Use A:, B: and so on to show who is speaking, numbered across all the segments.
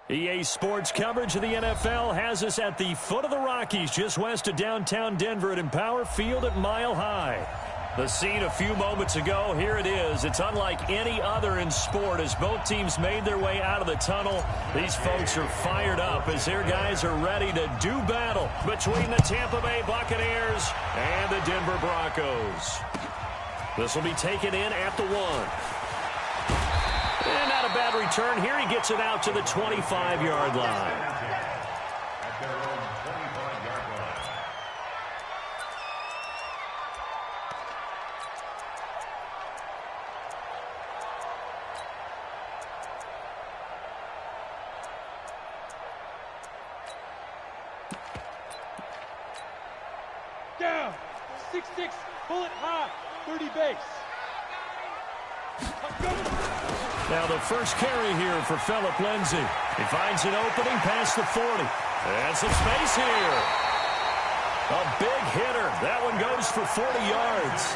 A: EA Sports coverage of the NFL has us at the foot of the Rockies, just west of downtown Denver at Empower Field at Mile High. The scene a few moments ago, here it is. It's unlike any other in sport as both teams made their way out of the tunnel. These folks are fired up as their guys are ready to do battle between the Tampa Bay Buccaneers and the Denver Broncos. This will be taken in at the 1. And not a bad return here. He gets it out to the 25-yard line.
B: Down. 6'6", pull it high. 30 base.
A: Now the first carry here for Phillip Lindsay. He finds an opening past the 40. And some space here. A big hitter. That one goes for 40 yards.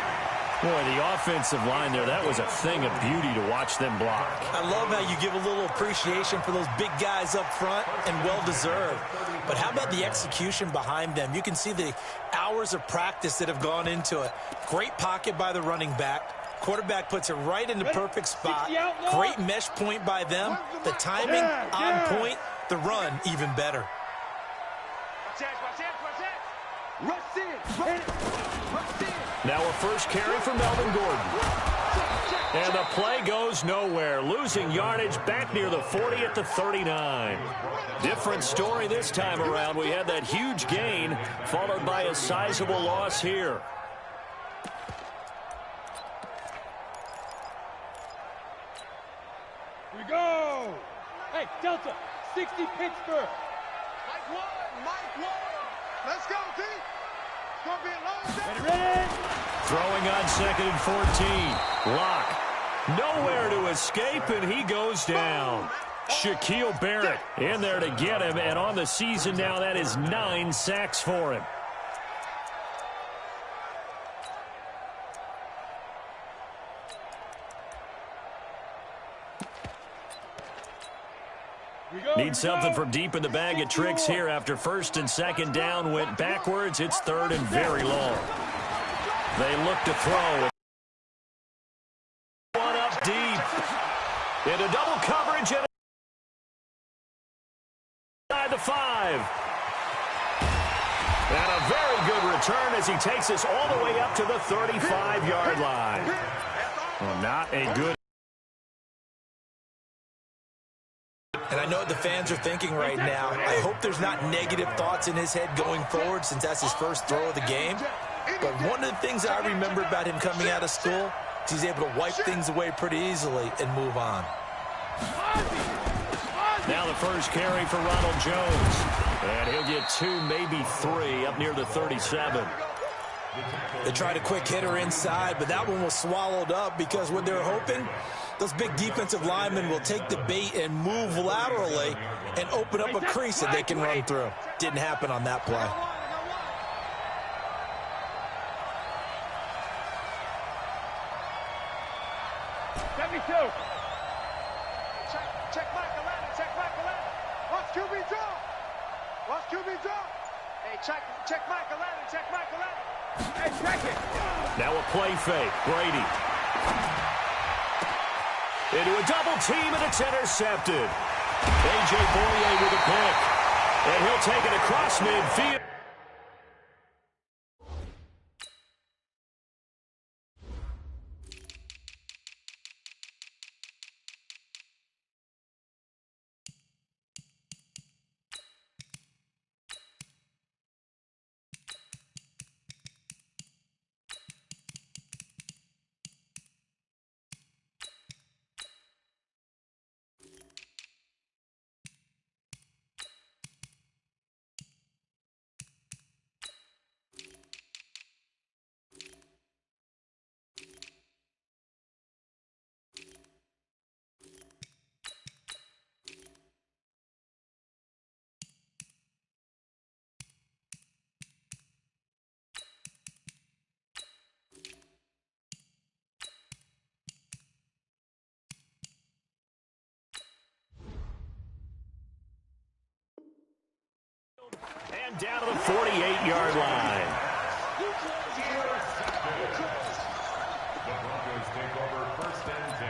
A: Boy, the offensive line there, that was a thing of beauty to watch them block.
C: I love how you give a little appreciation for those big guys up front, and well-deserved. But how about the execution behind them? You can see the hours of practice that have gone into it. Great pocket by the running back. Quarterback puts it right in the perfect spot. Great mesh point by them. The timing on point. The run even better.
A: Now a first carry for Melvin Gordon. And the play goes nowhere. Losing yardage back near the 40 at the 39. Different story this time around. We had that huge gain followed by a sizable loss here.
B: Here we go. Hey, Delta, 60 Pittsburgh.
D: Mike Ward. Let's go, D. It's going to be a long day.
B: Ready?
A: Throwing on 2nd and 14. Lock. Nowhere to escape, and he goes down. Shaquille Barrett in there to get him, and on the season now, that is 9 sacks for him. Need something from deep in the bag of tricks here after 1st and 2nd down went backwards. It's 3rd and very long. They look to throw. One up deep. Into double coverage and inside the 5. And a very good return as he takes us all the way up to the 35-yard line. Well, not a good.
C: And I know what the fans are thinking right now. I hope there's not negative thoughts in his head going forward since that's his first throw of the game. But one of the things I remember about him coming out of school is he's able to wipe things away pretty easily and move on.
A: Now the first carry for Ronald Jones. And he'll get 2, maybe 3 up near the 37.
C: They tried a quick hitter inside, but that one was swallowed up because what they're hoping, those big defensive linemen will take the bait and move laterally and open up a crease that they can run through. Didn't happen on that play.
D: Check Michael Allen. Check Michael Allen. Watch QB draw. Watch QB draw. Hey, check Michael Allen. Check Michael Allen. Hey, check it.
A: Now a play fake. Brady. Into a double team, and it's intercepted. A.J. Boye with a pick. And he'll take it across midfield. And down to the 48-yard line.
E: The Broncos take over 1st and 10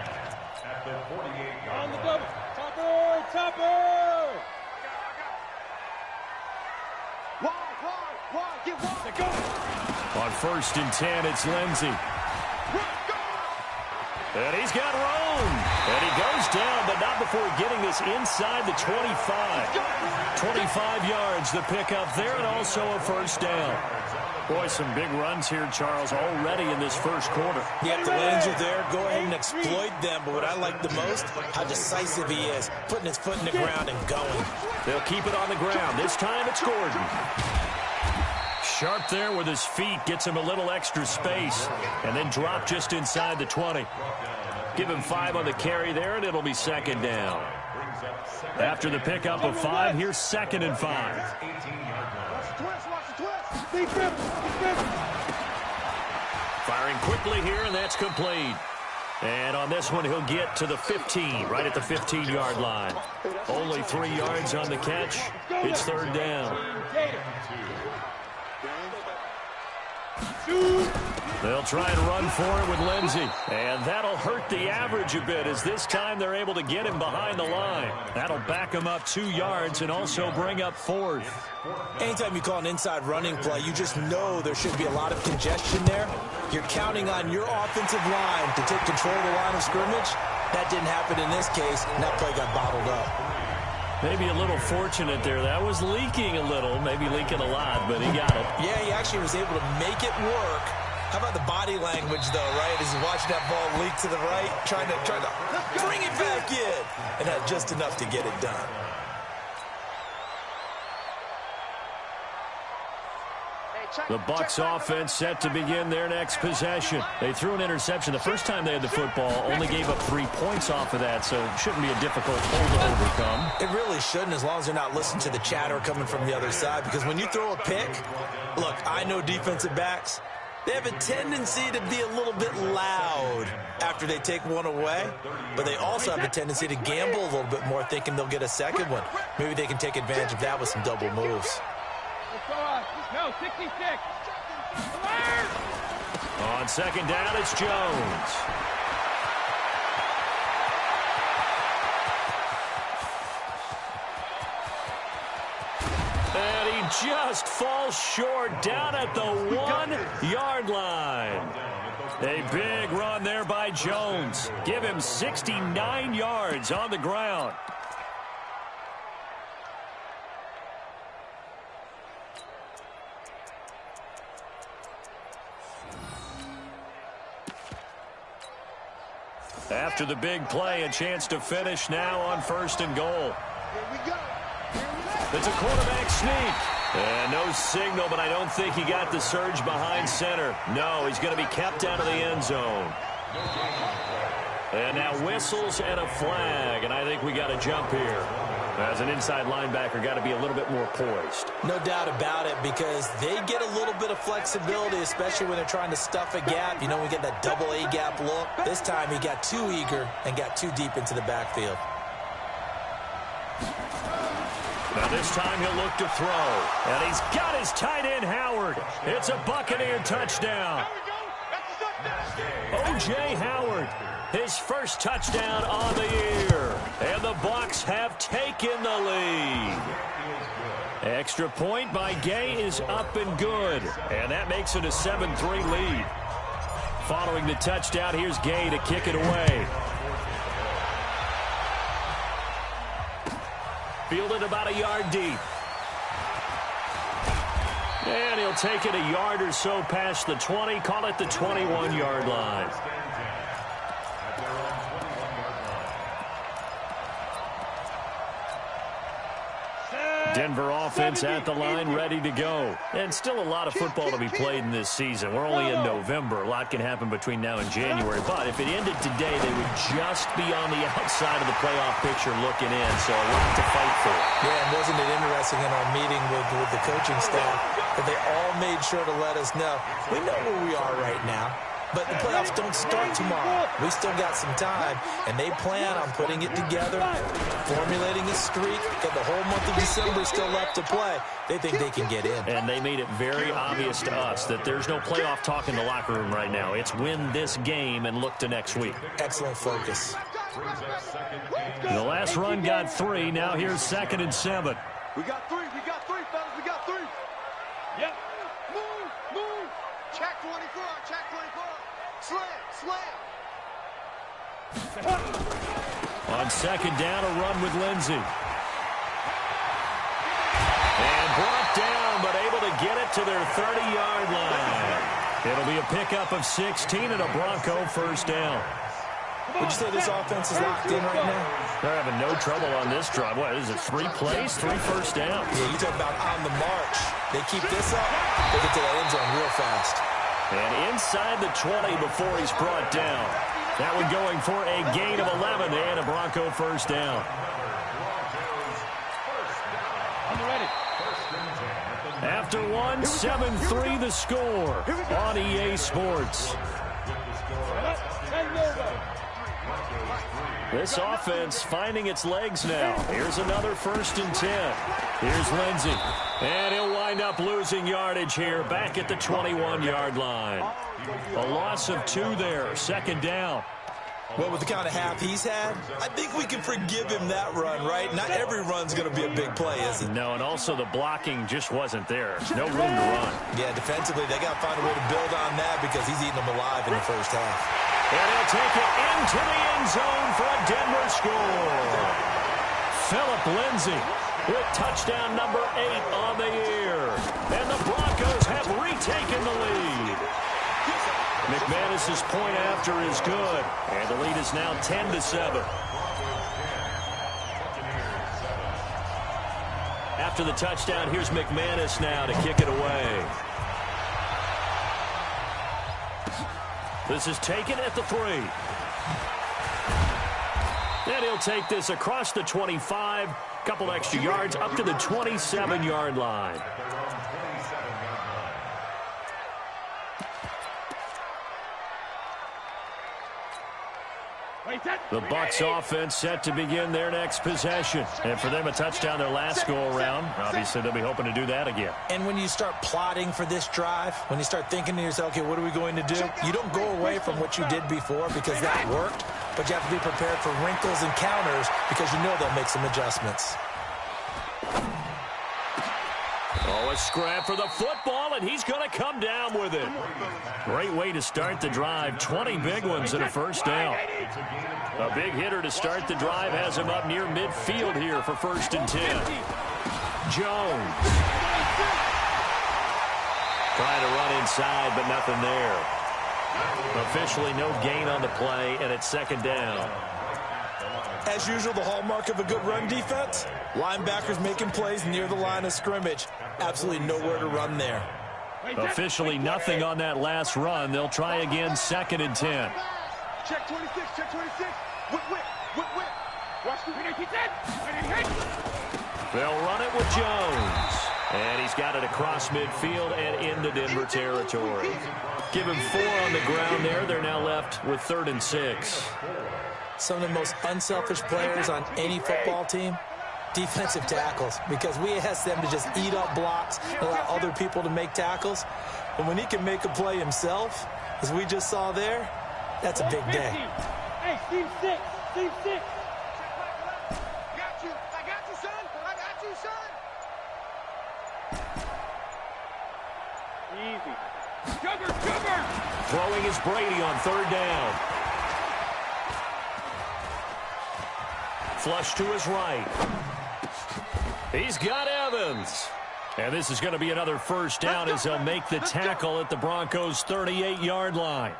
E: at the 48-yard line.
B: On the double. Topper!
D: Wide, get wide.
B: Go.
A: On 1st and 10, it's Lindsey. And he's got room. And he goes down, but not before getting this inside the 25. 25 yards, the pickup there, and also a 1st down. Boy, some big runs here, Charles, already in this 1st quarter.
C: Yeah, if the Lions are there, go ahead and exploit them. But what I like the most, how decisive he is, putting his foot in the ground and going.
A: They'll keep it on the ground. This time it's Gordon. Sharp there with his feet, gets him a little extra space, and then drop just inside the 20. Give him 5 on the carry there, and it'll be 2nd down. After the pickup of 5, here's 2nd and 5. Firing quickly here, and that's complete. And on this one, he'll get to the 15, right at the 15-yard line. Only 3 yards on the catch. It's 3rd down. They'll try and run for it with Lindsey. And that'll hurt the average a bit, as this time they're able to get him behind the line. That'll back him up 2 yards and also bring up 4th.
C: Anytime you call an inside running play, you just know there should be a lot of congestion there. You're counting on your offensive line to take control of the line of scrimmage. That didn't happen in this case, and that play got bottled up.
A: Maybe a little fortunate there. That was leaking a little, maybe leaking a lot, but he got it.
C: Yeah, he actually was able to make it work. How about the body language, though, right? As he's watching that ball leak to the right, trying to bring it back in, and had just enough to get it done.
A: The Bucs offense set to begin their next possession. They threw an interception the first time they had the football, only gave up 3 points off of that, so it shouldn't be a difficult hole to overcome.
C: It really shouldn't, as long as they're not listening to the chatter coming from the other side, because when you throw a pick, look, I know defensive backs, they have a tendency to be a little bit loud after they take one away, but they also have a tendency to gamble a little bit more, thinking they'll get a second one. Maybe they can take advantage of that with some double moves.
B: No, 66.
A: On 2nd down, it's Jones. And he just falls short down at the 1-yard line. A big run there by Jones. Give him 69 yards on the ground. After the big play, a chance to finish now on 1st and goal. It's a quarterback sneak. And no signal, but I don't think he got the surge behind center. No, he's going to be kept out of the end zone. And now whistles and a flag, and I think we got a jump here. As an inside linebacker, got to be a little bit more poised.
C: No doubt about it, because they get a little bit of flexibility, especially when they're trying to stuff a gap. You know, we get that double A gap look. This time he got too eager and got too deep into the backfield.
A: Now this time he'll look to throw. And he's got his tight end, Howard. It's a Buccaneer touchdown. O.J. Howard, his first touchdown on the year. And the Bucs have taken the lead. Extra point by Gay is up and good. And that makes it a 7-3 lead. Following the touchdown, here's Gay to kick it away. Fielded about a yard deep. And he'll take it a yard or so past the 20. Call it the 21-yard line. Denver offense at the line, ready to go. And still a lot of football to be played in this season. We're only in November. A lot can happen between now and January. But if it ended today, they would just be on the outside of the playoff picture looking in. So a lot to fight for.
C: Yeah, and wasn't it interesting in our meeting with the coaching staff that they all made sure to let us know, we know where we are right now. But the playoffs don't start tomorrow. We still got some time, and they plan on putting it together, formulating a streak, and the whole month of December is still left to play. They think they can get in.
A: And they made it very obvious to us that there's no playoff talk in the locker room right now. It's win this game and look to next week.
C: Excellent focus.
A: The last run got 3. Now here's 2nd and 7.
D: We got 3, fellas, we got 3.
B: Yep.
D: Move. Check 24, check 24. Slam.
A: On 2nd down, a run with Lindsey. And brought down, but able to get it to their 30-yard line. It'll be a pickup of 16 and a Bronco first down.
C: Would you say this offense is locked in right now?
A: They're having no trouble on this drive. What is it, 3 plays, 3 first downs?
C: Yeah, you talk about on the march. They keep this up, they get to the end zone real fast.
A: And inside the 20 before he's brought down. That one going for a gain of 11 and a Bronco first down.
B: I'm ready.
A: After one, 7-3 the score on EA Sports. This offense finding its legs now. Here's another 1st and 10. Here's Lindsey. And he'll wind up losing yardage here back at the 21-yard line. A loss of 2 there. 2nd down.
C: Well, with the kind of half he's had, I think we can forgive him that run, right? Not every run's going to be a big play, is it?
A: No, and also the blocking just wasn't there. No room to run.
C: Yeah, defensively, they got to find a way to build on that because he's eating them alive in the first half.
A: And he'll take it into the end zone for a Denver score. Phillip Lindsay with touchdown number 8 on the year. And the Broncos have retaken the lead. McManus's point after is good. And the lead is now 10-7. After the touchdown, here's McManus now to kick it away. This is taken at the 3. And he'll take this across the 25. Couple extra yards up to the 27-yard line. The Bucs offense set to begin their next possession. And for them, a touchdown their last go-around. Obviously, they'll be hoping to do that again.
C: And when you start plotting for this drive, when you start thinking to yourself, okay, what are we going to do? You don't go away from what you did before because that worked, but you have to be prepared for wrinkles and counters because you know they'll make some adjustments.
A: Oh, a scrap for the football, and he's going to come down with it. Great way to start the drive. 20 big ones and a first down. A big hitter to start the drive has him up near midfield here for 1st and 10. Jones. Trying to run inside, but nothing there. Officially no gain on the play, and it's 2nd down.
C: As usual, the hallmark of a good run defense, linebackers making plays near the line of scrimmage. Absolutely nowhere to run there.
A: Officially nothing on that last run. They'll try again, 2nd and 10.
D: Check 26, check 26. Whip. Watch the
A: They'll run it with Jones. And he's got it across midfield and into Denver territory. Give him 4 on the ground there. They're now left with 3rd and 6.
C: Some of the most unselfish players on any football team, defensive tackles, because we ask them to just eat up blocks and allow other people to make tackles. But when he can make a play himself, as we just saw there, that's a big day.
B: Hey, Steve 6.
D: I got you, son.
B: Easy. Jugger.
A: Throwing is Brady on 3rd down. Flush to his right. He's got Evans. And this is going to be another first down as they'll make the tackle at the Broncos' 38-yard line.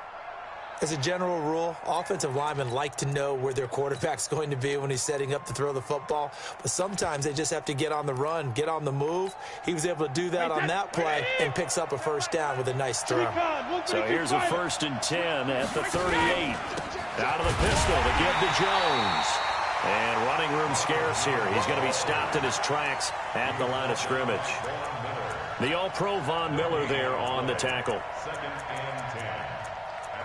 C: As a general rule, offensive linemen like to know where their quarterback's going to be when he's setting up to throw the football. But sometimes they just have to get on the run, get on the move. He was able to do that on that play and picks up a first down with a nice throw.
A: So here's a 1st and 10 at the 38. Out of the pistol to give to Jones. And running room scarce here. He's going to be stopped in his tracks at the line of scrimmage. The All-Pro Von Miller there on the tackle.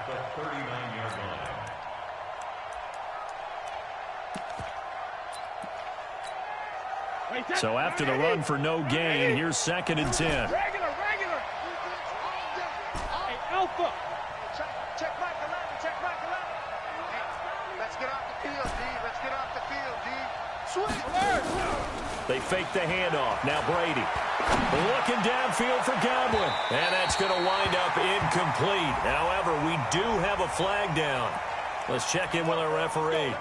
E: at the 39-yard line.
A: So after the run for no gain, here's 2nd and 10.
D: Regular. Hey, Alpha. Check Michael Allen. Check Michael Allen. Hey, let's get off the field, D. Let's get off the field, D. Sweet alert.
A: They fake the handoff. Now Brady looking downfield for Godwin. And that's going to wind up incomplete. However, we do have a flag down. Let's check in with our referee.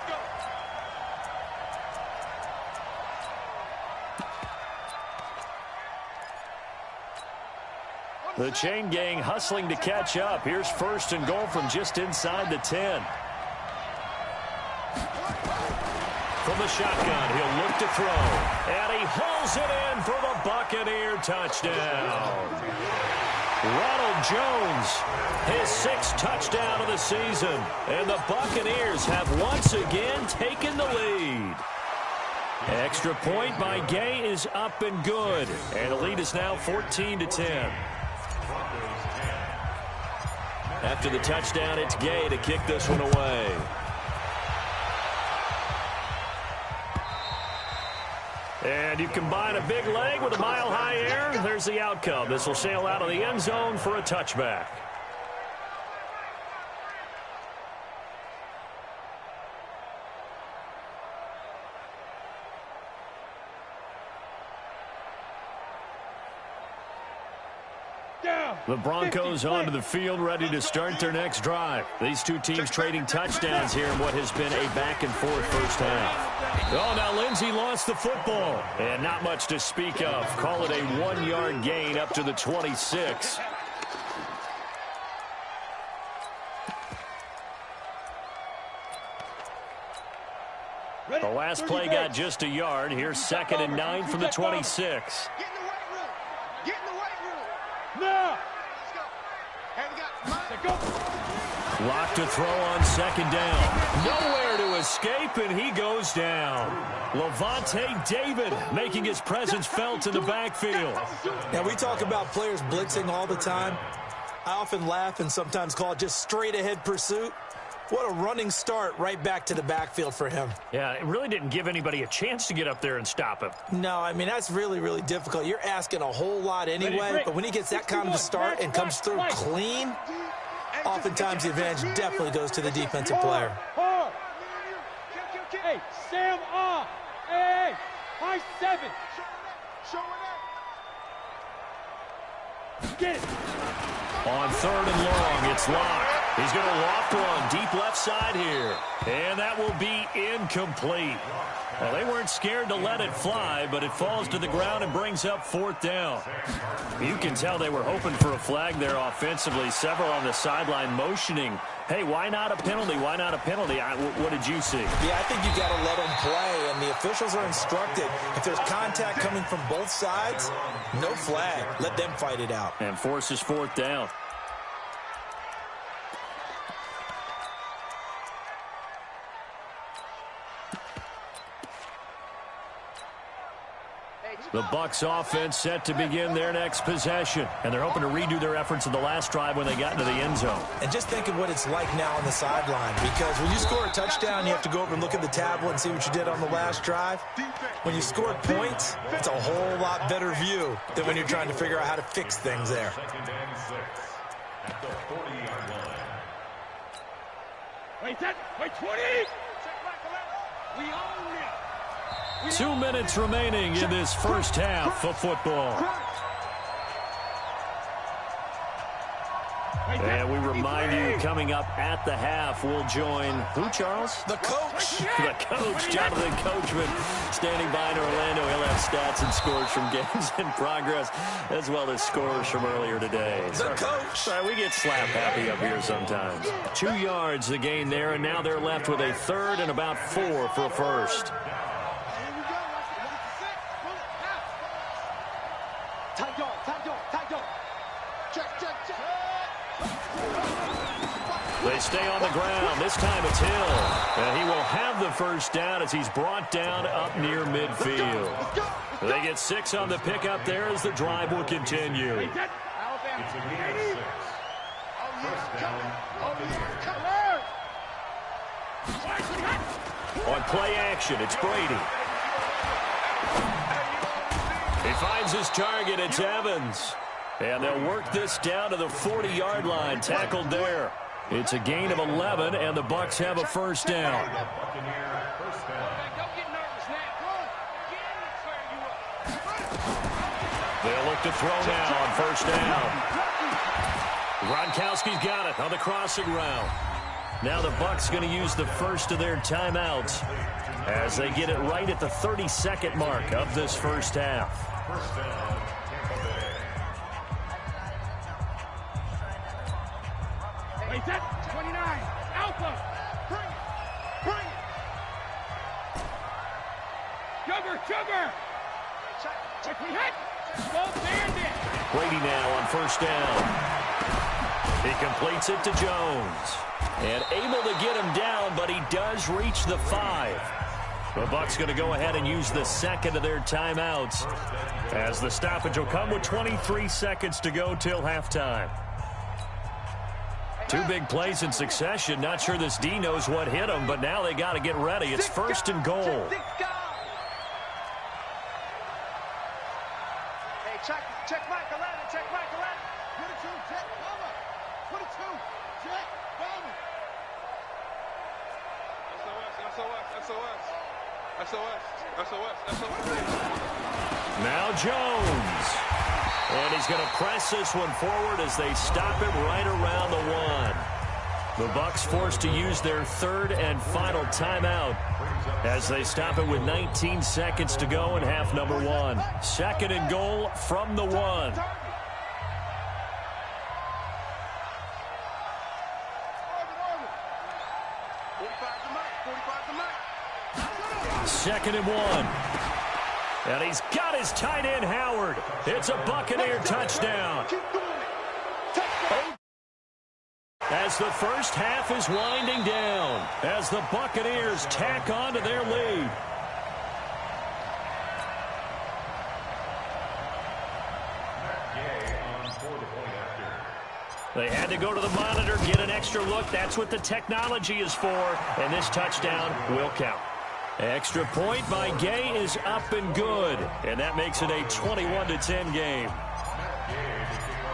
A: The chain gang hustling to catch up. Here's 1st and goal from just inside the 10. From the shotgun, he'll look to throw. And he hauls it in for the Buccaneer touchdown. Ronald Jones, his 6th touchdown of the season. And the Buccaneers have once again taken the lead. Extra point by Gay is up and good. And the lead is now 14-10. After the touchdown, it's Gay to kick this one away. And you combine a big leg with a mile-high air, there's the outcome. This will sail out of the end zone for a touchback. The Broncos onto the field, ready to start their next drive. These two teams trading touchdowns here in what has been a back-and-forth first half. Oh, now Lindsey lost the football. And not much to speak of. Call it a 1-yard gain up to the 26. The last play got just a yard. Here's 2nd and 9 from the 26.
D: Get in the weight room. Get in the weight room. Now. Let's go. Hey, we got go.
A: Lock to throw on 2nd down. Nowhere to escape, and he goes down. Levante David making his presence felt in the backfield.
C: Now, we talk about players blitzing all the time. I often laugh and sometimes call it just straight-ahead pursuit. What a running start right back to the backfield for him.
A: Yeah, it really didn't give anybody a chance to get up there and stop him.
C: No, I mean, that's really, really difficult. You're asking a whole lot anyway, but when he gets that kind of a start and comes through clean, oftentimes the advantage definitely goes to the defensive player.
B: Hey, Sam off. Hey, high 7. Get it.
A: On 3rd and long, it's Locke. He's going to loft one deep left side here. And that will be incomplete. Well, they weren't scared to let it fly, but it falls to the ground and brings up 4th down. You can tell they were hoping for a flag there offensively. Several on the sideline motioning, hey, why not a penalty? Why not a penalty? What did you see?
C: Yeah, I think you got to let them play, and the officials are instructed. If there's contact coming from both sides, no flag. Let them fight it out.
A: And forces 4th down. The Bucs offense set to begin their next possession. And they're hoping to redo their efforts in the last drive when they got into the end zone.
C: And just think of what it's like now on the sideline. Because when you score a touchdown, you have to go over and look at the tablet and see what you did on the last drive. When you scored points, it's a whole lot better view than when you're trying to figure out how to fix things there.
E: 2nd and 6 at the 40-yard line.
B: Wait, 20. We own it.
A: 2 minutes remaining in this first half of football. And we remind you, coming up at the half, we'll join who, Charles?
C: The coach.
A: The coach, Jonathan Coachman, standing by in Orlando. He'll have stats and scores from games in progress, as well as scores from earlier today.
C: The coach.
A: Sorry, we get slap happy up here sometimes. 2 yards the gain there, and now they're left with a 3rd and about 4 for a first. They stay on the ground. This time it's Hill. And he will have the first down as he's brought down up near midfield. They get 6 on the pickup there as the drive will continue.
E: It's a gain of 6. First down, Buccaneers.
A: On play action, it's Brady. He finds his target. It's Evans. And they'll work this down to the 40-yard line. Tackled there. It's a gain of 11, and the Bucs have a first down. They'll look to throw now on first down. Gronkowski's got it on the crossing route. Now the Bucs going to use the first of their timeouts as they get it right at the 32nd mark of this first half.
E: First down, Tampa Bay.
B: Hey, set. 29. Alpha. Bring it. Bring it. Sugar. Check me hit. Go bandit.
A: Brady now on first down. He completes it to Jones. And able to get him down, but he does reach the 5. The Bucs going to go ahead and use the second of their timeouts as the stoppage will come with 23 seconds to go till halftime. Two big plays in succession. Not sure this D knows what hit him, but now they got to get ready. It's first and goal.
D: Hey, check Michael Allen. Check Michael Allen. 22, check Bama. 22, check Bama. SOS.
A: Now Jones. And he's going to press this one forward as they stop him right around the 1. The Bucs forced to use their third and final timeout as they stop it with 19 seconds to go in half number 1. Second and goal from the 1. Second and 1. And he's got his tight end, Howard. It's a Buccaneer touchdown. As the first half is winding down, as the Buccaneers tack on to their lead. They had to go to the monitor, get an extra look. That's what the technology is for, and this touchdown will count. Extra point by Gay is up and good, and that makes it a 21-10 game.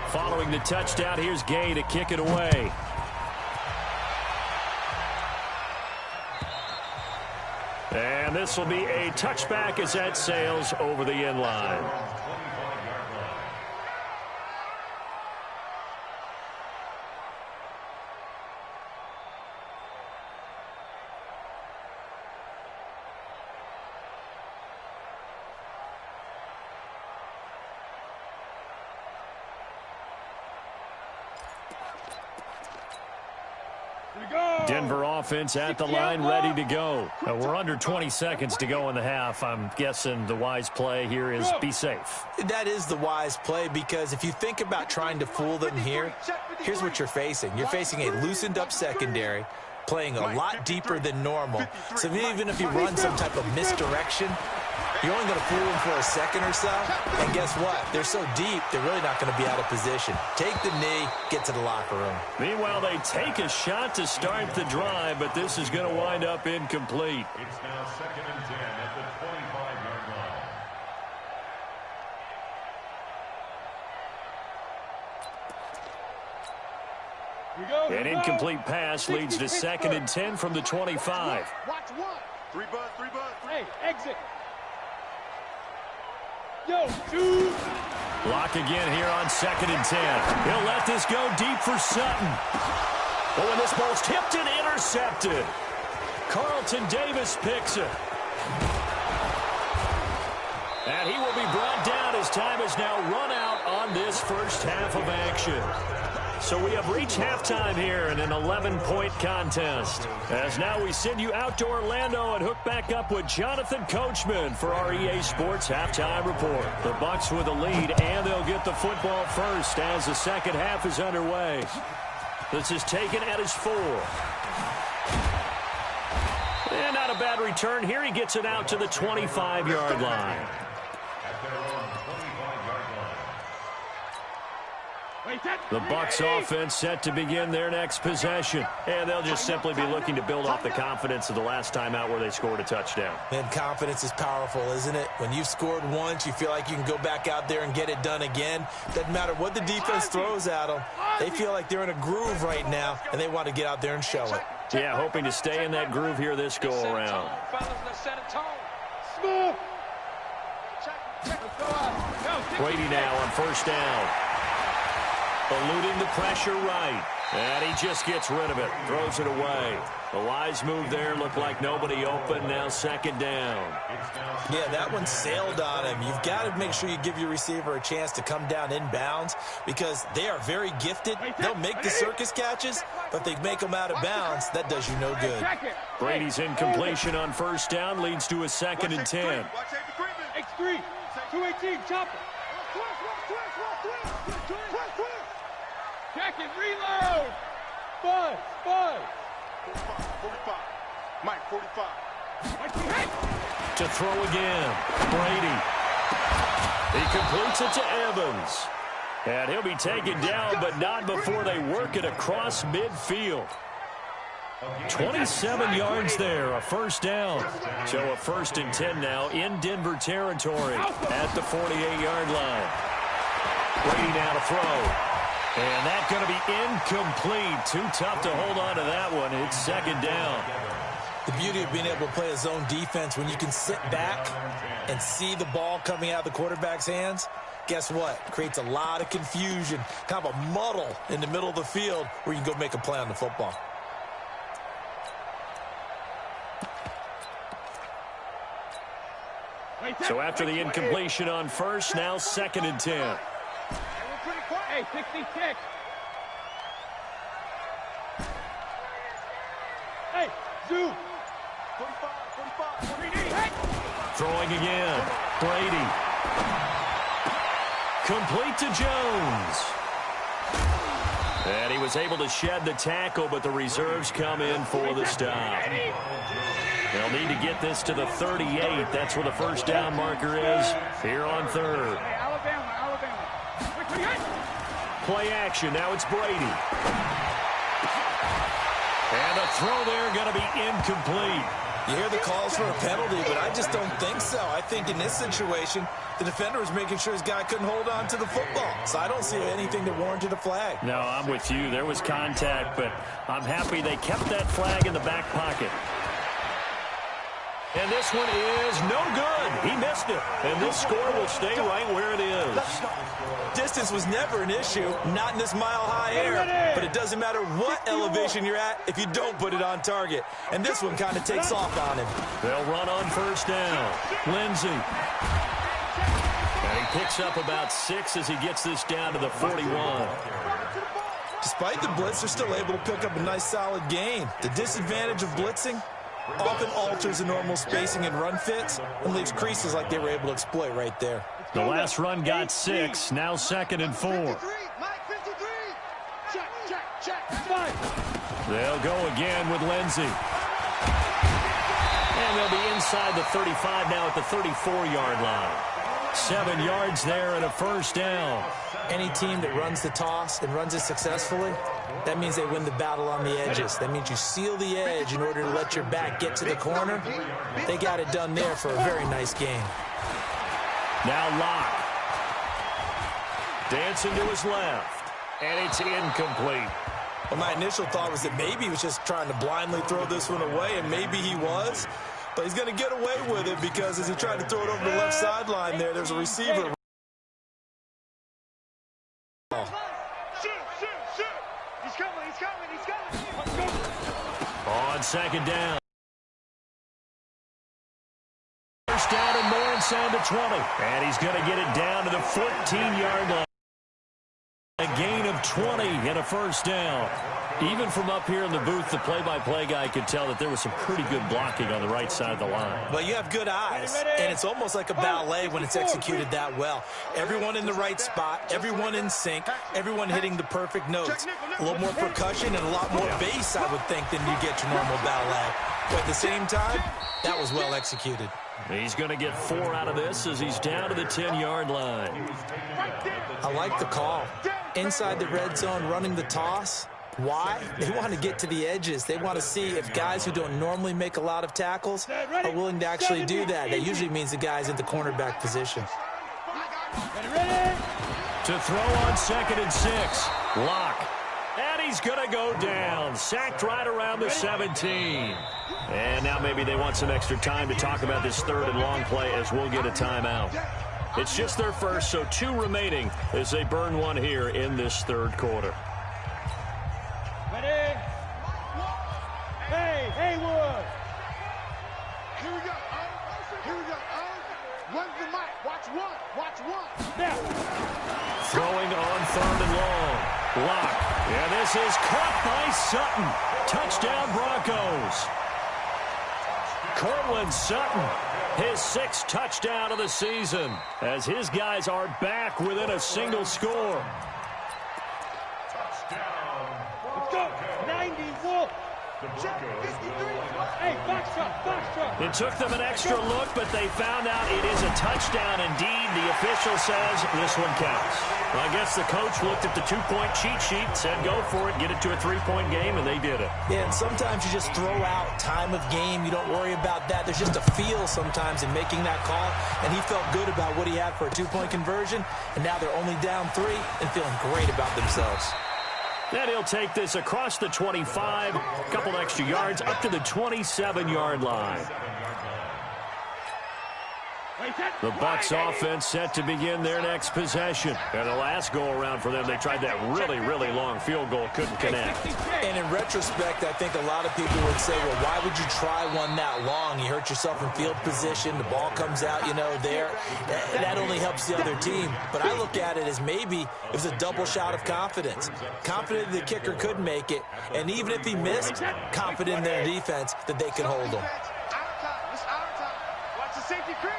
A: Following the touchdown, here's Gay to kick it away. And this will be a touchback as that sails over the end line. Denver offense at the line, ready to go. We're under 20 seconds to go in the half. I'm guessing the wise play here is be safe.
C: That is the wise play, because if you think about trying to fool them here, here's what you're facing. You're facing a loosened up secondary, playing a lot deeper than normal. So even if you run some type of misdirection, you're only going to fool them for a second or so. And guess what? They're so deep, they're really not going to be out of position. Take the knee, get to the locker room.
A: Meanwhile, they take a shot to start the drive, but this is going to wind up incomplete.
E: It's now 2nd and 10 at the 25-yard line.
A: An incomplete pass leads to 2nd and 10 from the 25.
B: Watch one.
D: 3 buzz.
B: Hey, exit. Yo, dude.
A: Block again here on 2nd and 10. He'll let this go deep for Sutton. Oh, and this ball's tipped and intercepted. Carlton Davis picks it. And he will be brought down as time has now run out on this first half of action. So we have reached halftime here in an 11-point contest. As now we send you out to Orlando and hook back up with Jonathan Coachman for our EA Sports Halftime Report. The Bucs with a lead, and they'll get the football first as the second half is underway. This is taken at his 4. And not a bad return here. He gets it out to the 25-yard line.
E: At their own 25-yard line.
A: The Bucs offense set to begin their next possession. And they'll just simply be looking to build off the confidence of the last time out where they scored a touchdown.
C: Man, confidence is powerful, isn't it? When you've scored once, you feel like you can go back out there and get it done again. Doesn't matter what the defense throws at them. They feel like they're in a groove right now, and they want to get out there and show it.
A: Yeah, hoping to stay in that groove here this go-around. Brady now on first down. Eluding the pressure right. And he just gets rid of it. Throws it away. The wise move there. Looked like nobody open. Now second down.
C: Yeah, that one sailed on him. You've got to make sure you give your receiver a chance to come down inbounds because they are very gifted. They'll make the circus catches, but they make them out of bounds. That does you no good.
A: Brady's incompletion on first down leads to a 2nd and 10.
B: X3, 218, chopper. Check it, reload. 5.
D: 45. Mike, 45.
A: To throw again. Brady. He completes it to Evans. And he'll be taken down, but not before they work it across midfield. 27 yards there, a first down. So a 1st and 10 now in Denver territory at the 48-yard line. Brady now to throw. And that's going to be incomplete. Too tough to hold on to that one. It's 2nd down.
C: The beauty of being able to play a zone defense when you can sit back and see the ball coming out of the quarterback's hands, guess what? Creates a lot of confusion, kind of a muddle in the middle of the field where you can go make a play on the football.
A: So after the incompletion on first, now 2nd and 10.
B: Hey, 66. Hey, zoom. 45.
A: Throwing again. Brady. Complete to Jones. And he was able to shed the tackle, but the reserves come in for the stop. They'll need to get this to the 38. That's where the first down marker is here on 3rd.
B: Hey, Alabama.
A: Play action. Now it's Brady. And the throw there going to be incomplete.
C: You hear the calls for a penalty, but I just don't think so. I think in this situation, the defender was making sure his guy couldn't hold on to the football. So I don't see anything that warranted a flag.
A: No, I'm with you. There was contact, but I'm happy they kept that flag in the back pocket. And this one is no good. He missed it. And this score will stay right where it is.
C: Distance was never an issue, not in this mile-high air. But it doesn't matter what elevation you're at if you don't put it on target. And this one kind of takes off on him.
A: They'll run on first down. Lindsey. And he picks up about 6 as he gets this down to the 41.
C: Despite the blitz, they're still able to pick up a nice, solid gain. The disadvantage of blitzing often alters the normal spacing and run fits and leaves creases like they were able to exploit right there.
A: The last run got 6, now 2nd and 4. They'll go again with Lindsey. And they'll be inside the 35 now at the 34-yard line. 7 yards there and a first down.
C: Any team that runs the toss and runs it successfully, that means they win the battle on the edges. That means you seal the edge in order to let your back get to the corner. They got it done there for a very nice game.
A: Now Locke. Dancing to his left. And it's incomplete.
C: Well, my initial thought was that maybe he was just trying to blindly throw this one away, and maybe he was. But he's going to get away with it because as he tried to throw it over the left sideline there's a receiver.
A: On second down. First down and more inside the 20. And he's going to get it down to the 14-yard line. A gain of 20 and a first down. Even from up here in the booth, the play-by-play guy could tell that there was some pretty good blocking on the right side of the line.
C: Well, you have good eyes, and it's almost like a ballet when it's executed that well. Everyone in the right spot, everyone in sync, everyone hitting the perfect notes. A little more percussion and a lot more bass, I would think, than you get your normal ballet. But at the same time, that was well executed.
A: He's going to get 4 out of this as he's down to the 10-yard line.
C: I like the call. inside the red zone running the toss. Why? They want to get to the edges. They want to see if guys who don't normally make a lot of tackles are willing to actually do that. That usually means the guy's in the cornerback position.
A: To throw on 2nd and 6. Lock. And he's going to go down. Sacked right around the 17. And now maybe they want some extra time to talk about this 3rd and long play as we'll get a timeout. It's just their first, so 2 remaining as they burn one here in this 3rd quarter.
B: Ready? Hey, Haywood.
D: Here we go. Here we go. Runs the mic. Watch one. Watch one.
B: Now.
A: Throwing on 3rd and long. Lock. And this is caught by Sutton. Touchdown Broncos. Cortland Sutton, his 6th touchdown of the season, as his guys are back within a single score.
B: Let's go. 90 Wolf. Hey, Foxtrot.
A: It took them an extra look, but they found out it is a touchdown indeed. The official says this one counts. Well, I guess the coach looked at the 2-point cheat sheet, said go for it, get it to a 3-point game, and they did it.
C: Yeah, and sometimes you just throw out time of game. You don't worry about that. There's just a feel sometimes in making that call, and he felt good about what he had for a 2-point conversion, and now they're only down 3 and feeling great about themselves.
A: Then he'll take this across the 25, a couple extra yards, up to the 27-yard line. The Bucs offense set to begin their next possession. And the last go-around for them, they tried that really, really long field goal, couldn't connect.
C: And in retrospect, I think a lot of people would say, well, why would you try one that long? You hurt yourself in field position. The ball comes out, there. That only helps the other team. But I look at it as maybe it was a double shot of confidence. Confident the kicker could make it. And even if he missed, confident in their defense that they could hold him.
D: Watch the safety creep.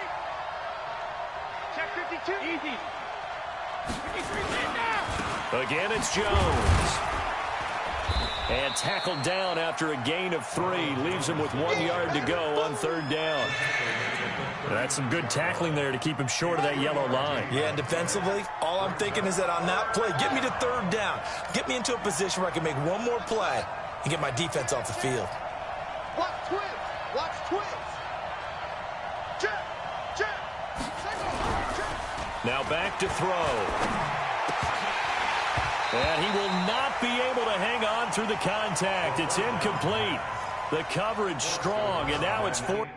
D: Check 52.
B: Easy.
A: Again, it's Jones. And tackled down after a gain of 3. Leaves him with 1 yard to go on 3rd down. That's some good tackling there to keep him short of that yellow line.
C: Yeah, and defensively, all I'm thinking is that on that play, get me to 3rd down. Get me into a position where I can make one more play and get my defense off the field.
D: Watch twins. Watch twins. Check.
A: Now back to throw. And he will not be able to hang on through the contact. It's incomplete. The coverage strong, and now it's 4.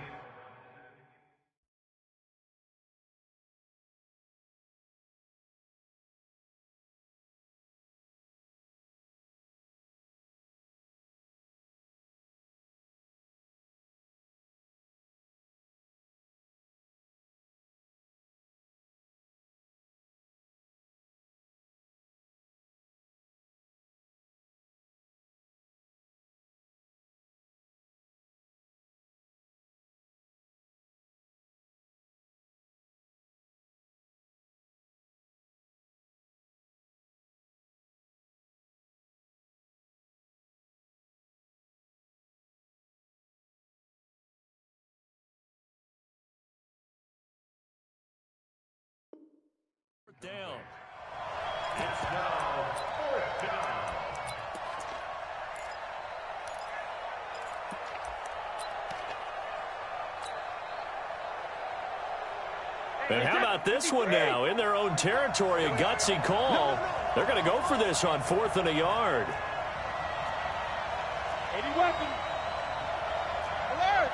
A: Down.
E: It's now 4th down.
A: And how about this one now? In their own territory, a gutsy call. They're going to go for this on 4th and a yard.
B: 80 weapons. Alert.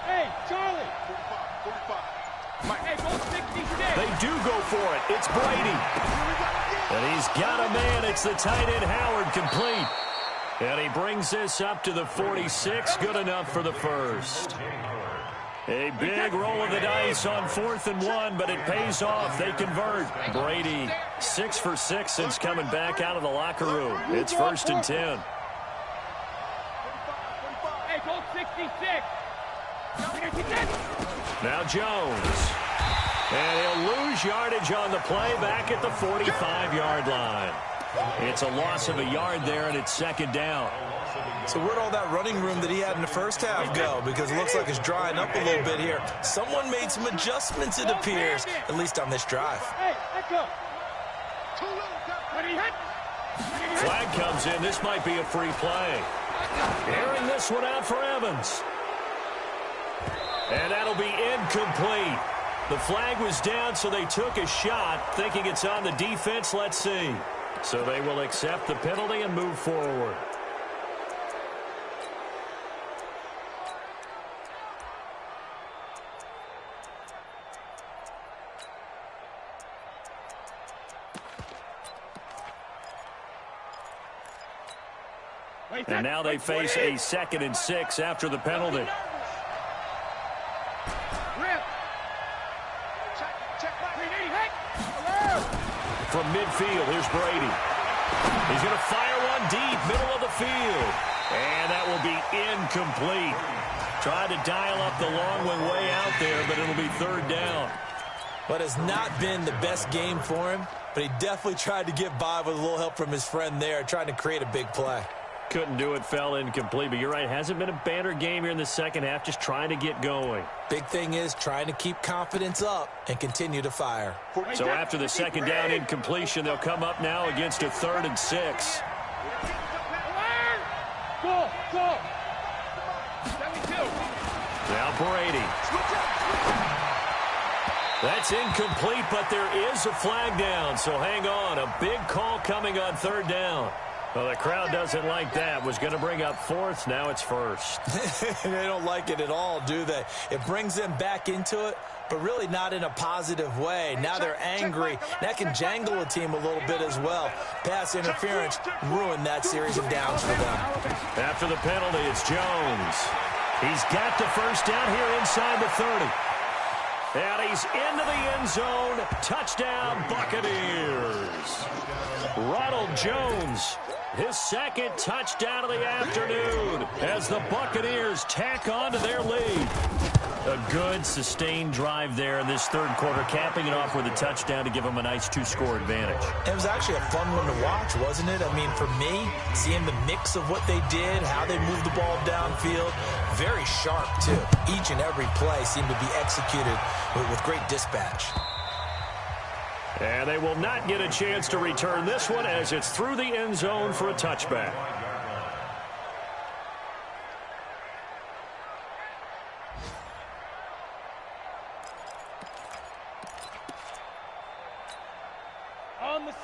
B: Hey, Charlie.
D: 45.
B: Hey, go 66.
A: They do go for it. It's Brady. And he's got a man. It's the tight end, Howard, complete. And he brings this up to the 46. Good enough for the first. A big roll of the dice on 4th and 1, but it pays off. They convert. Brady, 6 for 6 since coming back out of the locker room. It's 1st and 10.
B: Hey, go 66.
A: Now Jones. And he'll lose yardage on the play back at the 45-yard line. It's a loss of a yard there, and it's 2nd down.
C: So where'd all that running room that he had in the first half go? Because it looks like it's drying up a little bit here. Someone made some adjustments, it appears, at least on this drive.
A: Flag comes in. This might be a free play. Airing this one out for Evans. And that'll be incomplete. The flag was down, so they took a shot, thinking it's on the defense. Let's see. So they will accept the penalty and move forward. And now they face a 2nd and 6 after the penalty. From midfield, here's Brady. He's going to fire one deep, middle of the field. And that will be incomplete. Tried to dial up the long one way out there, but it'll be 3rd down.
C: But it's not been the best game for him, but he definitely tried to get by with a little help from his friend there, trying to create a big play.
A: Couldn't do it, fell incomplete, but you're right, hasn't been a banner game here in the second half, just trying to get going.
C: Big thing is trying to keep confidence up and continue to fire.
A: So after the 2nd down incompletion, they'll come up now against a 3rd and 6. Now Brady. That's incomplete, but there is a flag down, so hang on. A big call coming on 3rd down. Well, the crowd doesn't like that. Was going to bring up 4th. Now it's 1st.
C: They don't like it at all, do they? It brings them back into it, but really not in a positive way. Now they're angry. That can jangle a team a little bit as well. Pass interference ruined that series of downs for them.
A: After the penalty, it's Jones. He's got the 1st down here inside the 30. And he's into the end zone. Touchdown, Buccaneers. Ronald Jones, his 2nd touchdown of the afternoon as the Buccaneers tack on to their lead. A good, sustained drive there in this 3rd quarter, capping it off with a touchdown to give them a nice 2-score advantage.
C: It was actually a fun one to watch, wasn't it? I mean, for me, seeing the mix of what they did, how they moved the ball downfield, very sharp, too. Each and every play seemed to be executed with great dispatch.
A: And they will not get a chance to return this one as it's through the end zone for a touchback.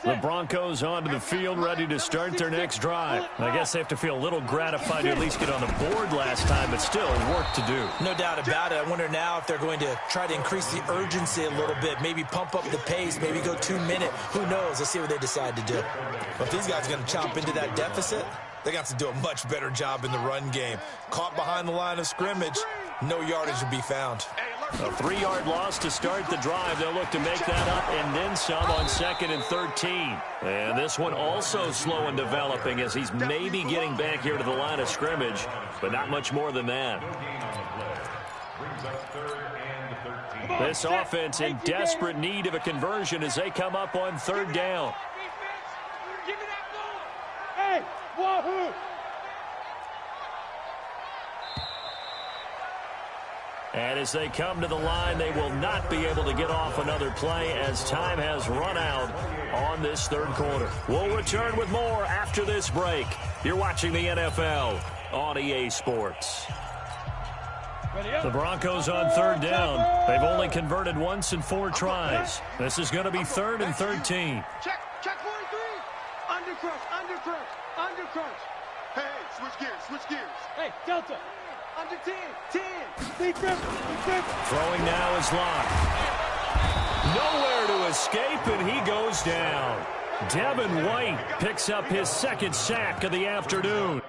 A: The Broncos onto the field, ready to start their next drive. I guess they have to feel a little gratified to at least get on the board last time, but still work to do.
C: No doubt about it. I wonder now if they're going to try to increase the urgency a little bit, maybe pump up the pace, maybe go 2-minute. Who knows? Let's see what they decide to do. But if these guys are going to chomp into that deficit, they got to do a much better job in the run game. Caught behind the line of scrimmage, no yardage would be found.
A: A 3-yard loss to start the drive. They'll look to make that up and then some on 2nd and 13. And this one also slow in developing as he's maybe getting back here to the line of scrimmage, but not much more than that. This offense in desperate need of a conversion as they come up on 3rd down.
B: Hey, wahoo!
A: And as they come to the line, they will not be able to get off another play as time has run out on this 3rd quarter. We'll return with more after this break. You're watching the NFL on EA Sports. The Broncos on 3rd down. They've only converted once in 4 tries. This is going to be 3rd and 13.
D: Check 43. Under crunch. Hey, switch gears.
B: Hey, Delta.
D: Under 10.
B: Big grip.
A: Throwing now is Locke. Nowhere to escape, and he goes down. Devin White picks up his 2nd sack of the afternoon.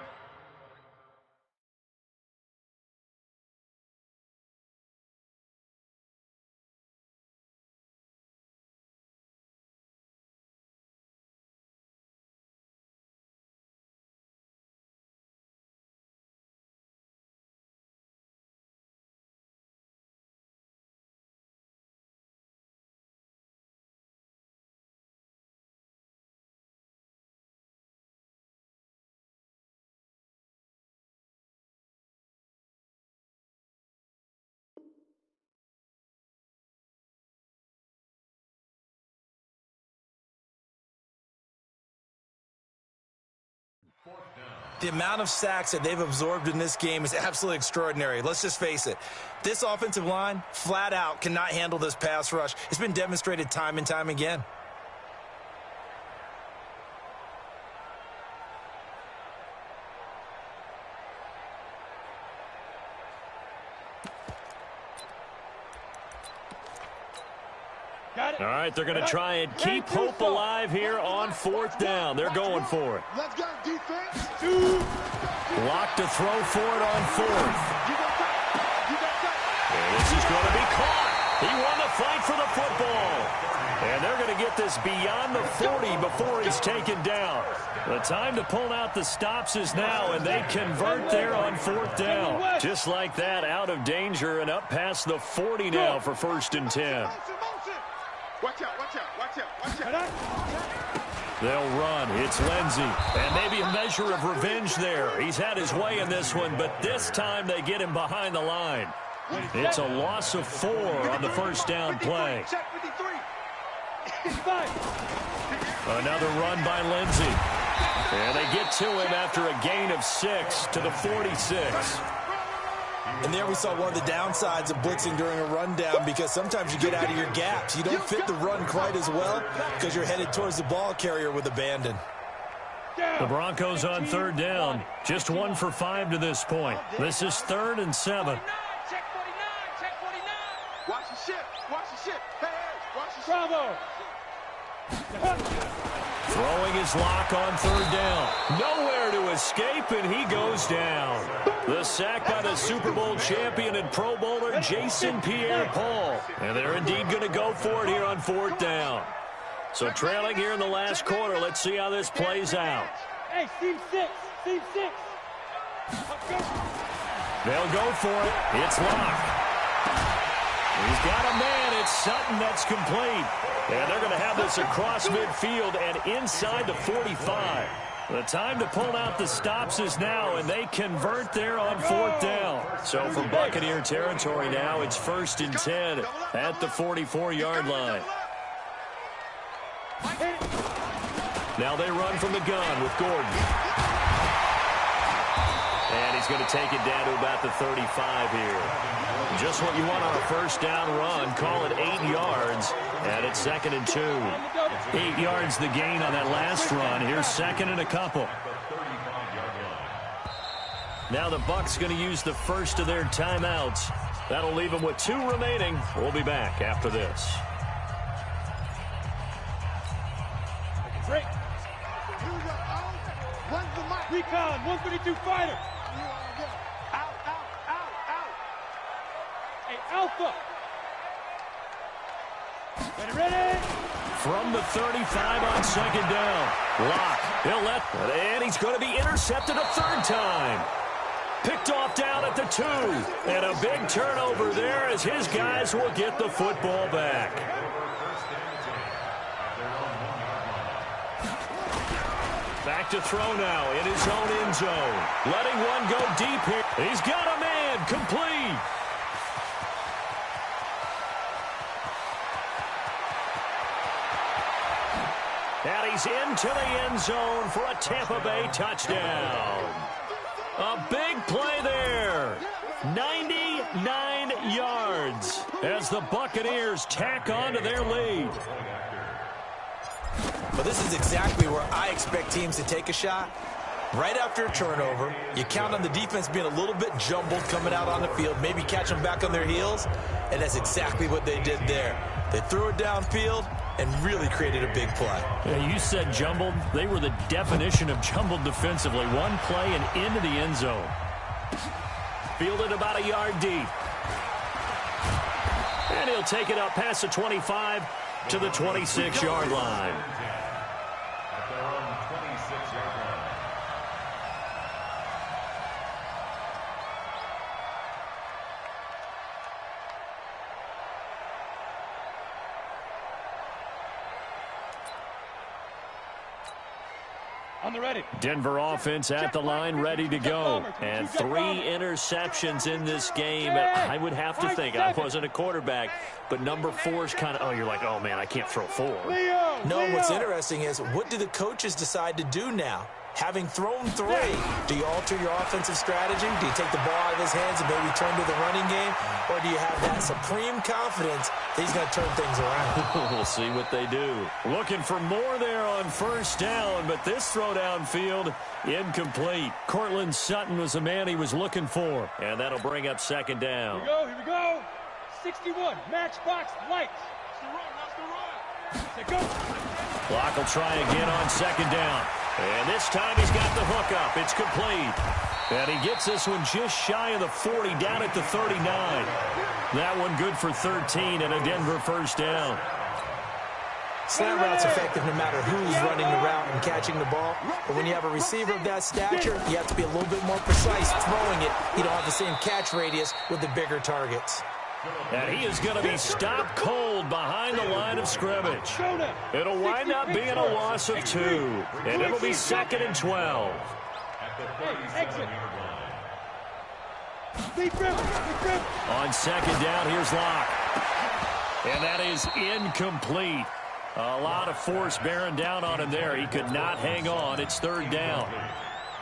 C: The amount of sacks that they've absorbed in this game is absolutely extraordinary. Let's just face it. This offensive line, flat out, cannot handle this pass rush. It's been demonstrated time and time again.
A: All right, they're going to try and keep hope alive here on 4th down. They're going for it.
B: Let's go, defense.
A: Block to throw for it on 4th. And this is going to be caught. He won the fight for the football. And they're going to get this beyond the 40 before he's taken down. The time to pull out the stops is now, and they convert there on 4th down. Just like that, out of danger and up past the 40 now for 1st and 10.
B: Watch out, watch out, watch out, watch out.
A: They'll run. It's Lindsey. And maybe a measure of revenge there. He's had his way in this one, but this time they get him behind the line. It's a loss of 4 on the 1st down play. Another run by Lindsey. And they get to him after a gain of 6 to the 46.
C: And there we saw one of the downsides of blitzing during a rundown, because sometimes you get out of your gaps. You don't fit the run quite as well because you're headed towards the ball carrier with abandon.
A: The Broncos on 3rd down. Just 1 for 5 to this point. This is 3rd and 7.
D: Check 49, check 49.
B: Watch the ship, watch the ship. Hey, watch the ship.
D: Bravo.
A: Throwing his lock on 3rd down. Nowhere to escape, and he goes down. The sack by the Super Bowl champion and Pro Bowler Jason Pierre-Paul. And they're indeed going to go for it here on 4th down. So trailing here in the last quarter, let's see how this plays out.
D: Hey, seam 6, seam 6.
A: They'll go for it. It's locked. He's got a man. It's Sutton that's complete. And they're going to have this across midfield and inside the 45. The time to pull out the stops is now, and they convert there on 4th down. So from Buccaneer territory now, it's 1st and 10 at the 44-yard line. Now they run from the gun with Gordon. And he's going to take it down to about the 35 here. Just what you want on a 1st down run. Call it 8 yards. And it's 2nd and 2. 8 yards the gain on that last run. Here's 2nd and a couple. Now the Bucs going to use the first of their timeouts. That'll leave them with 2 remaining. We'll be back after this.
D: Break. Recon, 132 fighter.
B: Out, out, out, out.
D: Hey, Alpha. Ready?
A: From the 35 on 2nd down. Lock. He'll let. And he's going to be intercepted a 3rd time. Picked off down at the 2. And a big turnover there as his guys will get the football back. Back to throw now in his own end zone. Letting one go deep here. He's got a man. Complete. And he's into the end zone for a Tampa Bay touchdown. A big play there. 99 yards as the Buccaneers tack on to their lead.
C: But this is exactly where I expect teams to take a shot. Right after a turnover, you count on the defense being a little bit jumbled coming out on the field, maybe catch them back on their heels, and that's exactly what they did there. They threw it downfield and really created a big play.
A: Yeah, you said jumbled. They were the definition of jumbled defensively. One play and into the end zone. Fielded about a yard deep. And he'll take it up past the 25 to the 26-yard line.
E: At their own 26-yard line.
D: On the ready.
A: Denver offense at the line, ready to go. And 3 interceptions in this game. And I would have to think, I wasn't a quarterback, but number 4 is kind of, oh, you're like, oh, man, I can't throw 4.
C: No, what's interesting is, what do the coaches decide to do now? Having thrown 3, do you alter your offensive strategy? Do you take the ball out of his hands and maybe turn to the running game? Or do you have that supreme confidence that he's going to turn things around?
A: We'll see what they do. Looking for more there on first down, but this throw downfield incomplete. Cortland Sutton was the man he was looking for, and that'll bring up second down.
B: Here we go. 61, matchbox lights. That's the run.
A: Clock will try again on second down. And this time he's got the hook up. It's complete. And he gets this one just shy of the 40, down at the 39. That one good for 13 and a Denver first down.
C: Slant route's effective no matter who's running the route and catching the ball. But when you have a receiver of that stature, you have to be a little bit more precise throwing it. You don't have the same catch radius with the bigger targets.
A: And he is going to be stopped cold behind the line of scrimmage. It'll wind up being a loss of 2. And it'll be 2nd and 12.
B: Exit.
A: On second down, here's Locke. And that is incomplete. A lot of force bearing down on him there. He could not hang on. It's 3rd down.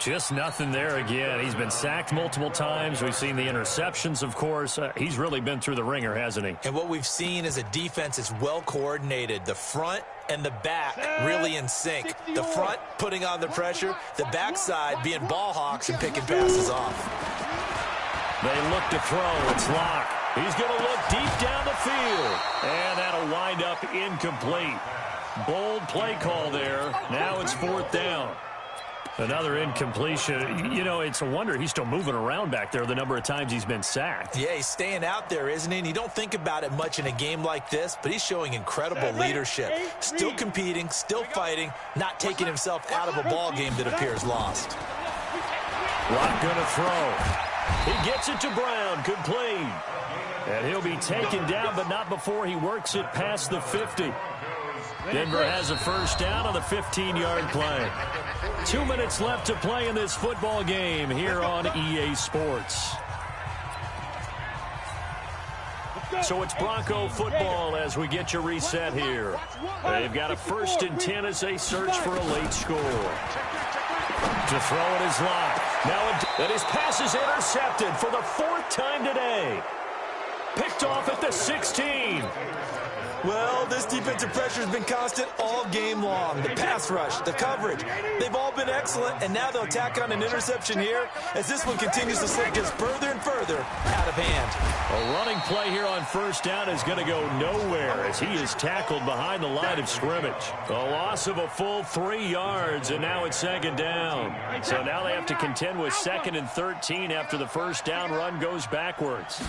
A: Just nothing there again. He's been sacked multiple times. We've seen the interceptions, of course. He's really been through the ringer, hasn't he?
C: And what we've seen is a defense is well coordinated. The front and the back really in sync. The front putting on the pressure. The backside being ball hawks and picking passes off.
A: They look to throw. It's Locke. He's going to look deep down the field. And that'll wind up incomplete. Bold play call there. Now it's 4th down. Another incompletion. You know, it's a wonder he's still moving around back there the number of times he's been sacked.
C: Yeah, he's staying out there, isn't he? And you don't think about it much in a game like this, but he's showing incredible leadership. Still competing, still fighting, not taking himself out of a ball game that appears lost.
A: Locke going to throw. He gets it to Brown, complete. And he'll be taken down, but not before he works it past the 50. Denver has a first down on the 15-yard play. 2 minutes left to play in this football game here on EA Sports. So it's Bronco football as we get you reset here. They've got a 1st and 10 as they search for a late score. To throw it is Locke. Now his pass is intercepted for the 4th time today. Picked off at the 16.
C: Well, this defensive pressure has been constant all game long. The pass rush, the coverage, they've all been excellent, and now they'll tack on an interception here as this one continues to slip just further and further out of hand.
A: A running play here on first down is going to go nowhere as he is tackled behind the line of scrimmage. A loss of a full 3 yards, and now it's 2nd down. So now they have to contend with 2nd and 13 after the first down run goes backwards.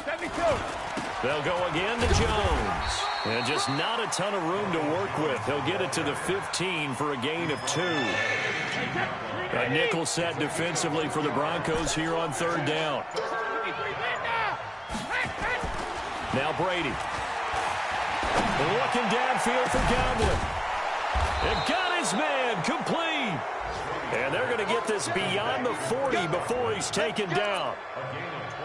A: They'll go again to Jones. And just not a ton of room to work with. He'll get it to the 15 for a gain of 2. A nickel set defensively for the Broncos here on 3rd down. Now Brady. Looking downfield for Godwin. And got his man complete. And they're going to get this beyond the 40 before he's taken down.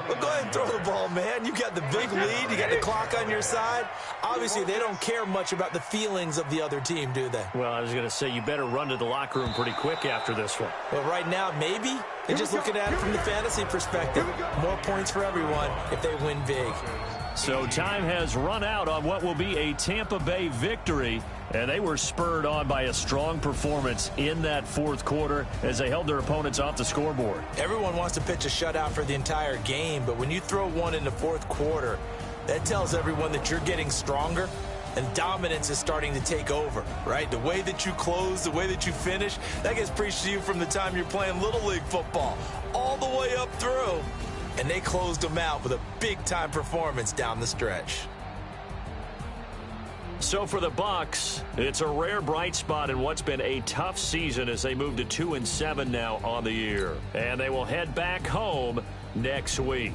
C: Well, go ahead and throw the ball, man. You got the big lead. You got the clock on your side. Obviously, they don't care much about the feelings of the other team, do they?
A: Well, I was going to say you better run to the locker room pretty quick after this one.
C: Well, right now, maybe. They're just looking at it from the fantasy perspective. More points for everyone if they win big.
A: So time has run out on what will be a Tampa Bay victory. And they were spurred on by a strong performance in that 4th quarter as they held their opponents off the scoreboard.
C: Everyone wants to pitch a shutout for the entire game, but when you throw one in the 4th quarter, that tells everyone that you're getting stronger and dominance is starting to take over, right? The way that you close, the way that you finish, that gets preached to you from the time you're playing Little League football all the way up through. And they closed them out with a big-time performance down the stretch.
A: So for the Bucs, it's a rare bright spot in what's been a tough season as they move to 2-7 now on the year. And they will head back home next week.